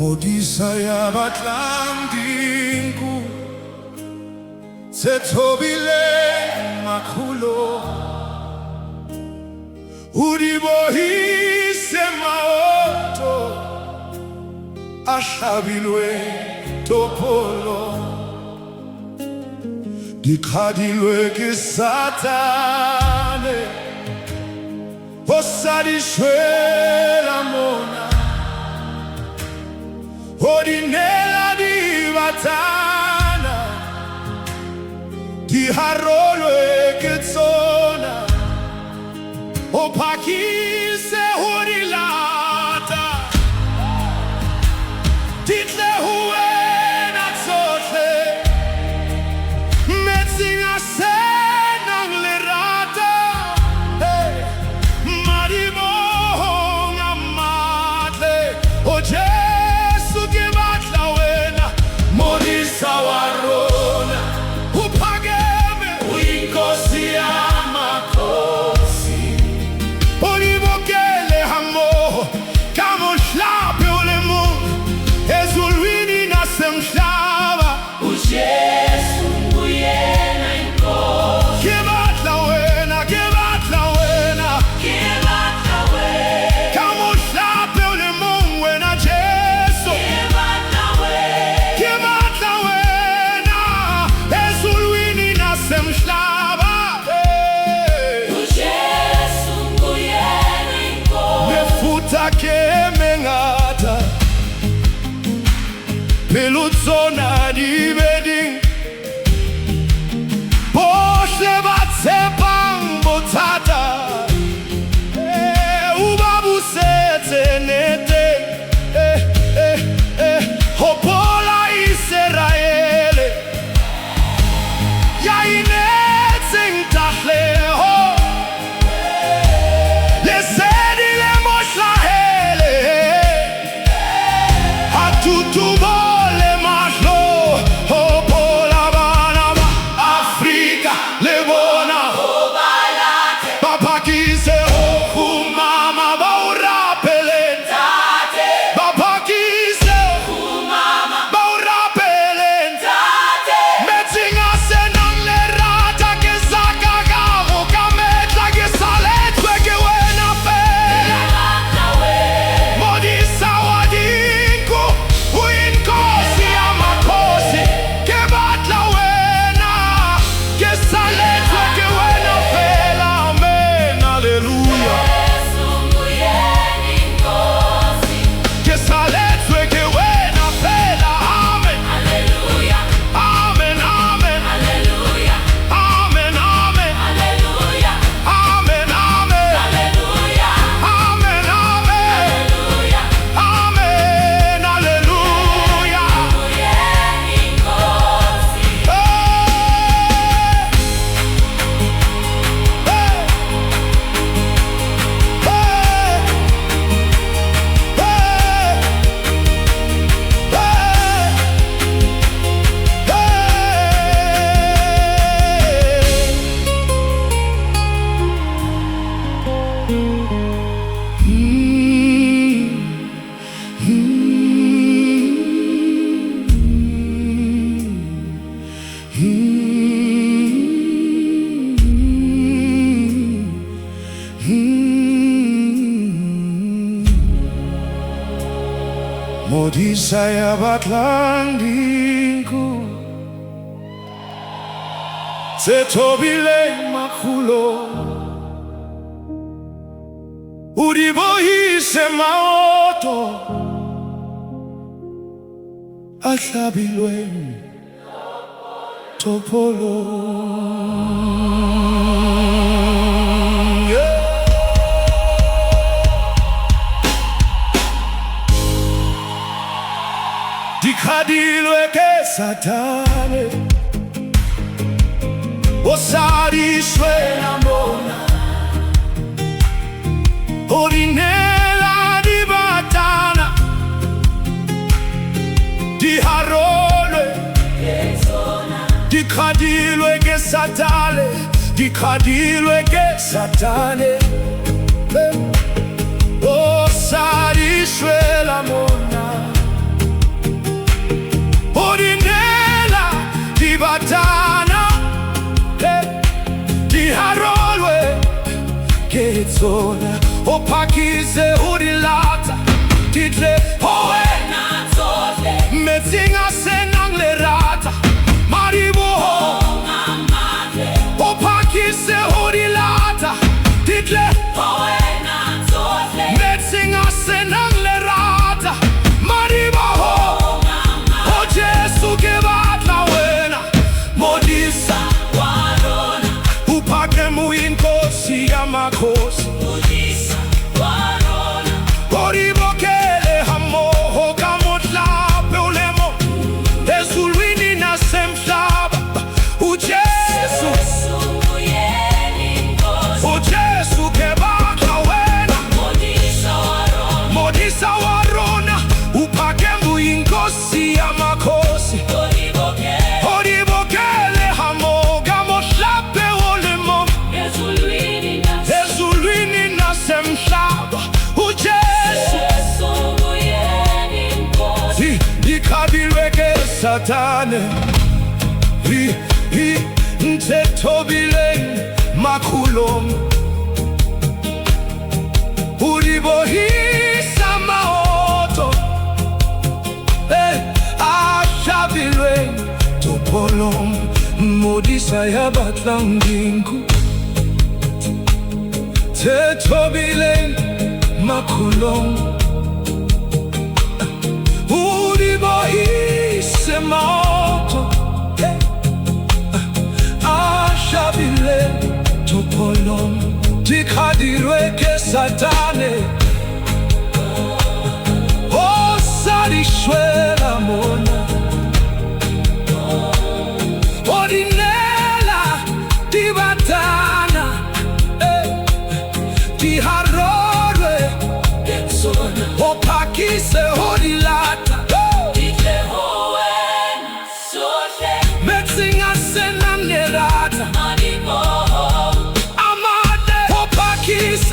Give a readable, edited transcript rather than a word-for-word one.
Modisa ya Batlang Dinku Setobile makhulo Udibohise maoto Ashabilwe topolo Dikhadilwe ke satane Osadishwe la mona Odinela di batana Di harolwe ke tsona Opakise hodilata Ditle huwena tsotle Metsinga senang lerata Madimohonga matle Oje Modisa warona Upageme Uinkosi amakosi Olibokele hamo Kamo shlape ulemu Ezulwini nasemshlava Ujesu nguyena inkosi Kebatla wena Kebatla wena Kebatla wena Kamo shlape ulemu wena Jesu Kebatla wena Semhlaba Ujesu nguyena inkosi Mefuta kemengata Pelutsona di beding Boshle batsepang botata Ubabu sete nete Hopola Israele Modisa ya Batlang Dinku Setobile makhulo Udibohise maoto Ashabilwe topolo Dikhadilwe ke satane Osadishwe na mona Orinela di batana di harolwe di kadilwe ke satale di kadilwe ke satane o sarishwela mona Orinela di batana di harolwe ke tsona opakize urilata title hoena zote metsinga senang lerata maribo opakize urilata title hoena zote metsinga senang lerata maribo o Jesu ke batla wena Modisa warona upake muinkosi ya makosi Oribokele hamoho kamotlape ulemo Ezulwini na semhlaba uJesu uJesu ke bakla wena Modisa warona upake muyinkosi yamakhosi Oribokele hamoho kamotlape ulemo Ezulwini na semhlaba Satane Ntetobileng makulong Uribohisa maoto Ashabileng topolong Modisa ya Batlang Dinku Tetobileng makulong Uribohisa maoto Ashabile topolom Dikadirwe ke satane O sarishwela mona Orinela di batana Di harorwe Opakise orilata Amade, Opakis,